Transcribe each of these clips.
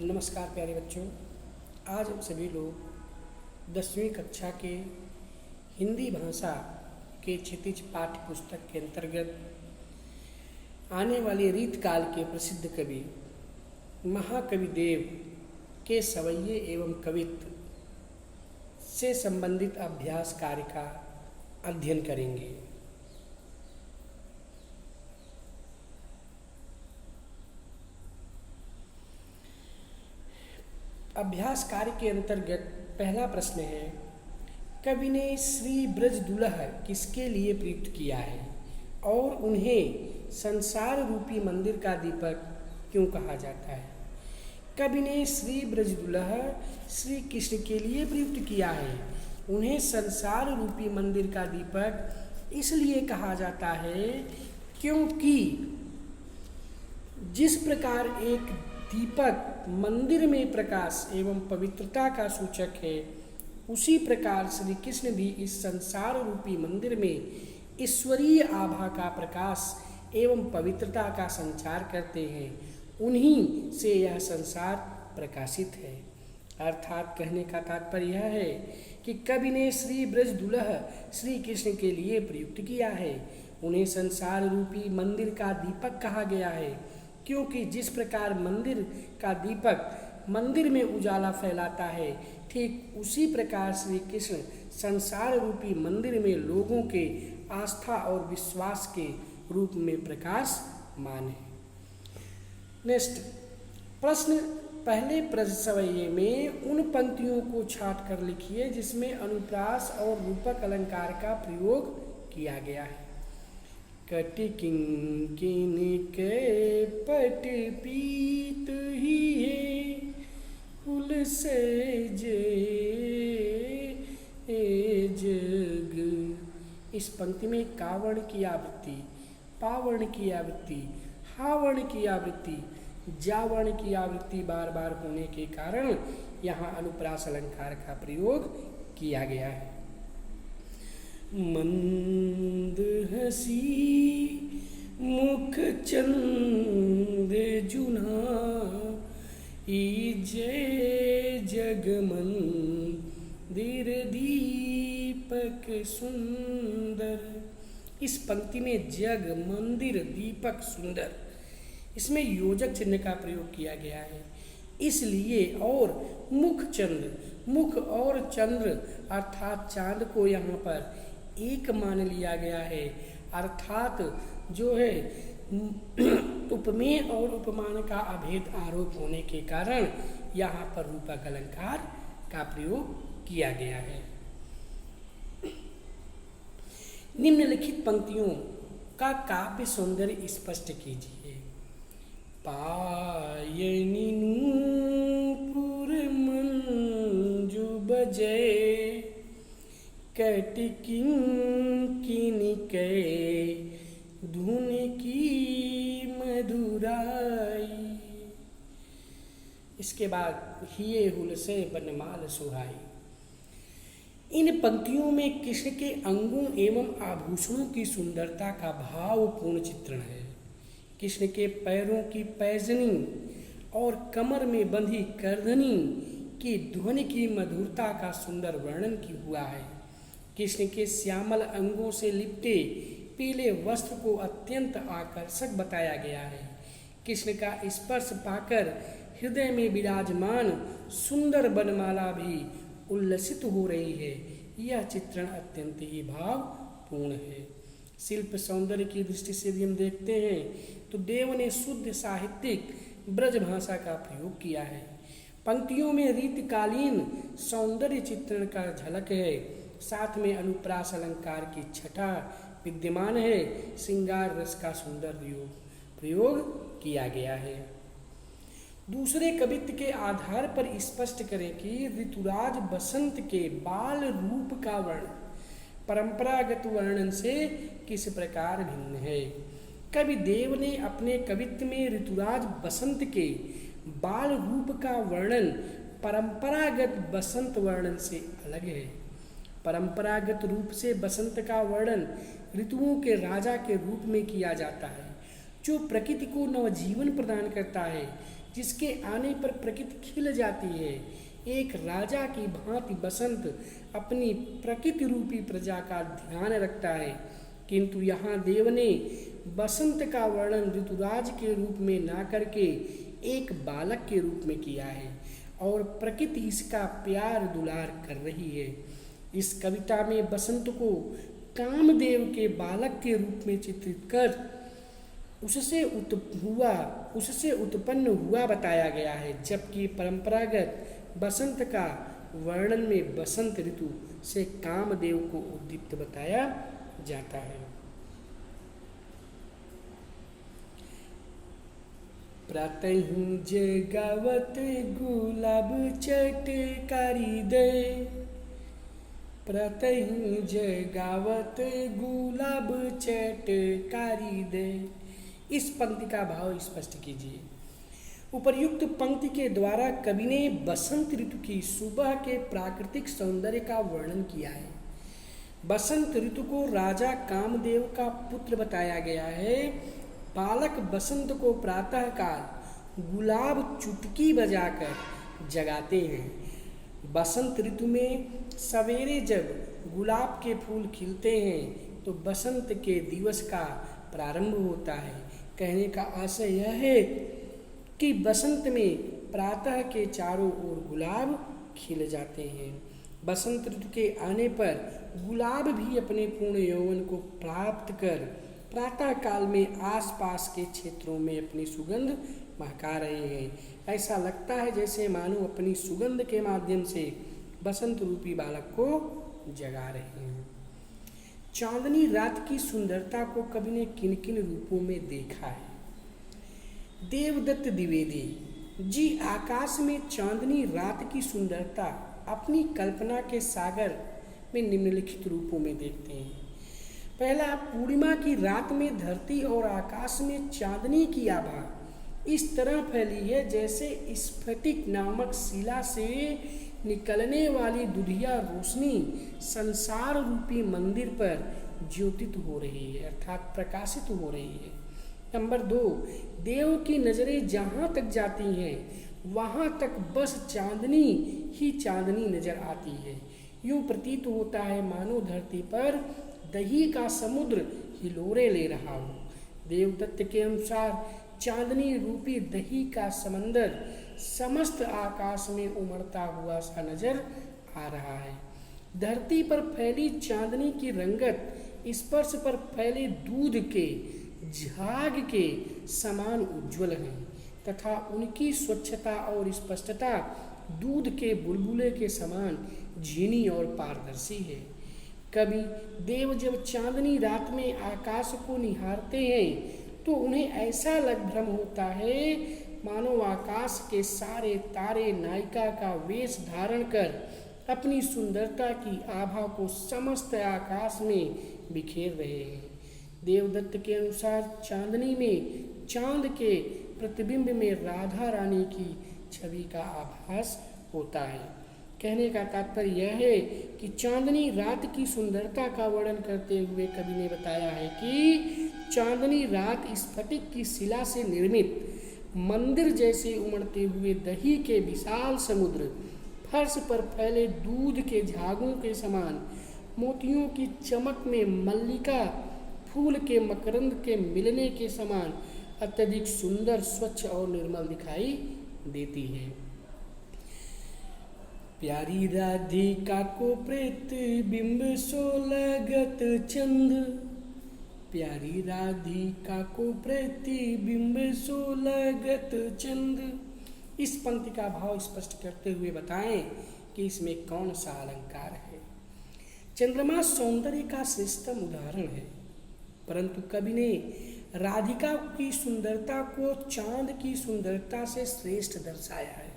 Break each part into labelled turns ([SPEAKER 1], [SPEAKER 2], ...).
[SPEAKER 1] नमस्कार प्यारे बच्चों। आज हम सभी लोग 10वीं कक्षा के हिंदी भाषा के क्षितिज पाठ्य पुस्तक के अंतर्गत आने वाले रीतकाल के प्रसिद्ध कवि महाकवि देव के सवैये एवं कवित्व से संबंधित अभ्यास कार्य का अध्ययन करेंगे। अभ्यास कार्य के अंतर्गत पहला प्रश्न है, कवि ने श्री ब्रज दुलह किसके लिए प्रयुक्त किया है और उन्हें संसार रूपी मंदिर का दीपक क्यों कहा जाता है। कवि ने श्री ब्रज दुलह श्री कृष्ण के लिए प्रयुक्त किया है। उन्हें संसार रूपी मंदिर का दीपक इसलिए कहा जाता है क्योंकि जिस प्रकार एक दीपक मंदिर में प्रकाश एवं पवित्रता का सूचक है, उसी प्रकार श्री कृष्ण भी इस संसार रूपी मंदिर में ईश्वरीय आभा का प्रकाश एवं पवित्रता का संचार करते हैं। उन्हीं से यह संसार प्रकाशित है। अर्थात कहने का तात्पर्य यह है कि कवि ने श्री ब्रज दुलह श्री कृष्ण के लिए प्रयुक्त किया है। उन्हें संसार रूपी मंदिर का दीपक कहा गया है क्योंकि जिस प्रकार मंदिर का दीपक मंदिर में उजाला फैलाता है, ठीक उसी प्रकार श्री कृष्ण संसार रूपी मंदिर में लोगों के आस्था और विश्वास के रूप में प्रकाशमान है। नेक्स्ट प्रश्न, पहले प्रसवैये में उन पंक्तियों को छांट कर लिखिए जिसमें अनुप्रास और रूपक अलंकार का प्रयोग किया गया है। कट किंकिन के पट पीत ही है, फूल से जग। इस पंक्ति में कावर्ण की आवृत्ति, पावर्ण की आवृत्ति, हावर्ण की आवृत्ति, जावर्ण की आवृत्ति बार बार होने के कारण यहाँ अनुप्रास अलंकार का प्रयोग किया गया है। मंद हसी मुख चंद जुना, जय जग मंदिर दीपक सुंदर। इस पंक्ति में जग मंदिर दीपक सुंदर, इसमें योजक चिन्ह का प्रयोग किया गया है इसलिए। और मुख चंद्र, मुख और चंद्र अर्थात चांद को यहाँ पर एक मान लिया गया है। अर्थात जो है उपमेय और उपमान का अभेद आरोप होने के कारण यहाँ पर रूपक अलंकार का प्रयोग किया गया है। निम्नलिखित पंक्तियों का काव्य सौंदर्य स्पष्ट कीजिए। पायनी नूपुर मंजू बजे, कट किंकिन के धुन की मधुराई। इसके बाद हिये हुल से बनमाल सुहाई। इन पंक्तियों में कृष्ण के अंगों एवं आभूषणों की सुंदरता का भावपूर्ण चित्रण है। कृष्ण के पैरों की पैजनी और कमर में बंधी करधनी की ध्वनि की मधुरता का सुंदर वर्णन की हुआ है। कृष्ण के श्यामल अंगों से लिपटे पीले वस्त्र को अत्यंत आकर्षक बताया गया है। कृष्ण का स्पर्श पाकर हृदय में विराजमान सुंदर बनमाला भी उल्लसित हो रही है। यह चित्रण अत्यंत ही भावपूर्ण है। शिल्प सौंदर्य की दृष्टि से भी हम देखते हैं तो देव ने शुद्ध साहित्यिक ब्रज भाषा का प्रयोग किया है। पंक्तियों में रीतकालीन सौंदर्य चित्रण का झलक है, साथ में अनुप्रास अलंकार की छटा विद्यमान है। श्रृंगार रस का सुंदर प्रयोग किया गया है। दूसरे कवित्व के आधार पर स्पष्ट करें कि ऋतुराज बसंत के बाल रूप का वर्णन परंपरागत वर्णन से किस प्रकार भिन्न है। कवि देव ने अपने कवित्व में ऋतुराज बसंत के बाल रूप का वर्णन परंपरागत बसंत वर्णन से अलग है। परंपरागत रूप से बसंत का वर्णन ऋतुओं के राजा के रूप में किया जाता है। जो प्रकृति को नवजीवन प्रदान करता है, जिसके आने पर प्रकृति खिल जाती है। एक राजा की भांति बसंत अपनी प्रकृति रूपी प्रजा का ध्यान रखता है, किंतु यहाँ देव ने बसंत का वर्णन ऋतुराज के रूप में ना करके एक बालक के रूप में किया है और प्रकृति इसका प्यार दुलार कर रही है। इस कविता में बसंत को कामदेव के बालक के रूप में चित्रित कर उससे उत्पन्न हुआ बताया गया है, जबकि परंपरागत बसंत का वर्णन में बसंत ऋतु से कामदेव को उद्दीप्त बताया जाता है। प्रातः जगावत गुलाब चटकारी दे, प्रातः जगावत गुलाब चटकारी दे। इस पंक्ति का भाव स्पष्ट कीजिए। उपर्युक्त पंक्ति के द्वारा कवि ने बसंत ऋतु की सुबह के प्राकृतिक सौंदर्य का वर्णन किया है। बसंत ऋतु को राजा कामदेव का पुत्र बताया गया है। बालक बसंत को प्रातःकाल गुलाब चुटकी बजाकर जगाते हैं। बसंत ऋतु में सवेरे जब गुलाब के फूल खिलते हैं तो बसंत के दिवस का प्रारंभ होता है। कहने का आशय यह है कि बसंत में प्रातः के चारों ओर गुलाब खिल जाते हैं। बसंत ऋतु के आने पर गुलाब भी अपने पूर्ण यौवन को प्राप्त कर प्रातः काल में आसपास के क्षेत्रों में अपनी सुगंध महका रहे हैं। ऐसा लगता है जैसे मानो अपनी सुगंध के माध्यम से बसंत रूपी बालक को जगा रहे हैं। चांदनी रात की सुंदरता को कवि ने किन किन रूपों में देखा है। देवदत्त द्विवेदी जी आकाश में चांदनी रात की सुंदरता अपनी कल्पना के सागर में निम्नलिखित रूपों में देखते हैं। पहला, पूर्णिमा की रात में धरती और आकाश में चांदनी की आभा इस तरह फैली है जैसे स्फटिक नामक शिला से निकलने वाली दुधिया रोशनी संसार रूपी मंदिर पर ज्योतित हो रही है, अर्थात प्रकाशित हो रही है। नंबर 2, देव की नजरें जहाँ तक जाती हैं वहाँ तक बस चांदनी ही चांदनी नजर आती है। यूं प्रतीत होता है मानो धरती पर दही का समुद्र हिलोरे ले रहा हो। देवदत्त के अनुसार चांदनी रूपी दही का समंदर समस्त आकाश में उमड़ता हुआ सा नजर आ रहा है। धरती पर फैली चांदनी की रंगत स्पर्श पर फैले दूध के झाग के समान उज्ज्वल है तथा उनकी स्वच्छता और स्पष्टता दूध के बुलबुले के समान झीनी और पारदर्शी है। कभी देव जब चांदनी रात में आकाश को निहारते हैं तो उन्हें ऐसा भ्रम होता है मानो आकाश के सारे तारे नायिका का वेश धारण कर अपनी सुंदरता की आभा को समस्त आकाश में बिखेर रहे हैं। देवदत्त के अनुसार चांदनी में चांद के प्रतिबिंब में राधा रानी की छवि का आभास होता है। कहने का तात्पर्य यह है कि चांदनी रात की सुंदरता का वर्णन करते हुए कवि ने बताया है कि चांदनी रात स्फटिक की शिला से निर्मित मंदिर जैसे उमड़ते हुए दही के विशाल समुद्र, फर्श पर फैले दूध के झागों के समान, मोतियों की चमक में मल्लिका फूल के मकरंद के मिलने के समान अत्यधिक सुंदर, स्वच्छ और निर्मल दिखाई देती है। प्यारी राधिका को प्रतिबिंब सो लगत चंद, प्यारी राधिका को प्रतिबिंब सो लगत चंद। इस पंक्ति का भाव स्पष्ट करते हुए बताएं कि इसमें कौन सा अलंकार है। चंद्रमा सौंदर्य का श्रेष्ठतम उदाहरण है, परंतु कवि ने राधिका की सुंदरता को चांद की सुंदरता से श्रेष्ठ दर्शाया है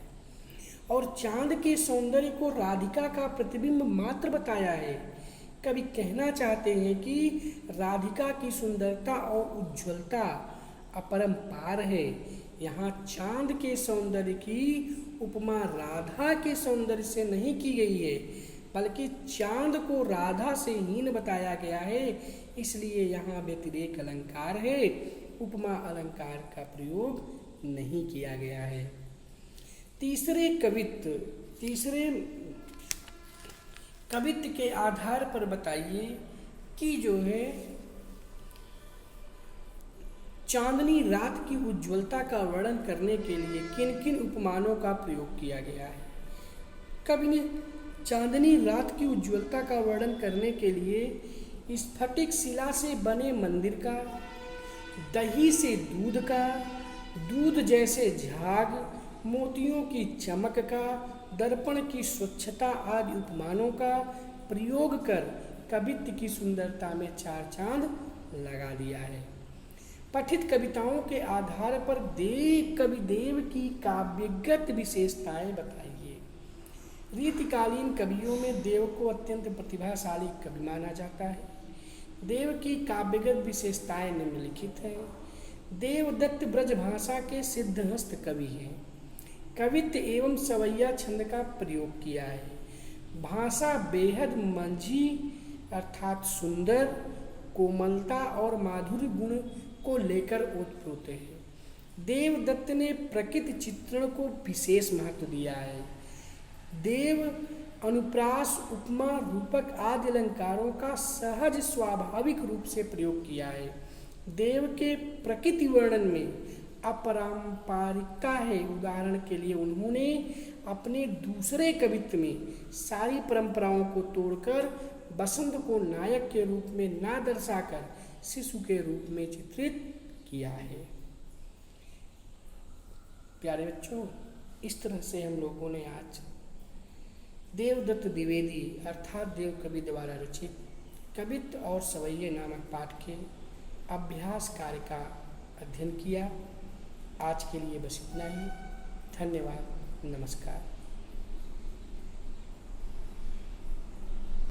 [SPEAKER 1] और चांद के सौंदर्य को राधिका का प्रतिबिंब मात्र बताया है। कवि कहना चाहते हैं कि राधिका की सुंदरता और उज्ज्वलता अपरंपार है। यहाँ चांद के सौंदर्य की उपमा राधा के सौंदर्य से नहीं की गई है, बल्कि चांद को राधा से हीन बताया गया है, इसलिए यहाँ व्यतिरेक अलंकार है। उपमा अलंकार का प्रयोग नहीं किया गया है। तीसरे कवित्व के आधार पर बताइए कि जो है चांदनी रात की उज्ज्वलता का वर्णन करने के लिए किन किन उपमानों का प्रयोग किया गया है। कवि ने चांदनी रात की उज्ज्वलता का वर्णन करने के लिए स्फटिक शिला से बने मंदिर का, दही से दूध का, दूध जैसे झाग, मोतियों की चमक का, दर्पण की स्वच्छता आदि उपमानों का प्रयोग कर कवित्व की सुंदरता में चार चांद लगा दिया है। पठित कविताओं के आधार पर कविदेव की काव्यगत विशेषताएं बताइए। रीतिकालीन कवियों में देव को अत्यंत प्रतिभाशाली कवि माना जाता है। देव की काव्यगत विशेषताएं निम्नलिखित हैं। देवदत्त ब्रजभाषा के सिद्धहस्त कवि हैं। कवित्व एवं सवैया छंद का प्रयोग किया है। भाषा बेहद मंझी अर्थात सुंदर, कोमलता और माधुर्य गुण को लेकर ओतप्रोत है। देवदत्त ने प्रकृति चित्रण को विशेष महत्व दिया है। देव अनुप्रास, उपमा, रूपक आदि अलंकारों का सहज स्वाभाविक रूप से प्रयोग किया है। देव के प्रकृति वर्णन में अपराम्परिकता है। उदाहरण के लिए उन्होंने अपने दूसरे कवित्व में सारी परंपराओं को तोड़कर बसंत को नायक के रूप में ना दर्शाकर शिशु के रूप में चित्रित किया है। प्यारे बच्चों, इस तरह से हम लोगों ने आज देवदत्त द्विवेदी अर्थात देव कवि द्वारा रचित कवित्व और सवैये नामक पाठ के अभ्यास कार्य का अध्ययन किया। आज के लिए बस इतना ही। धन्यवाद। नमस्कार।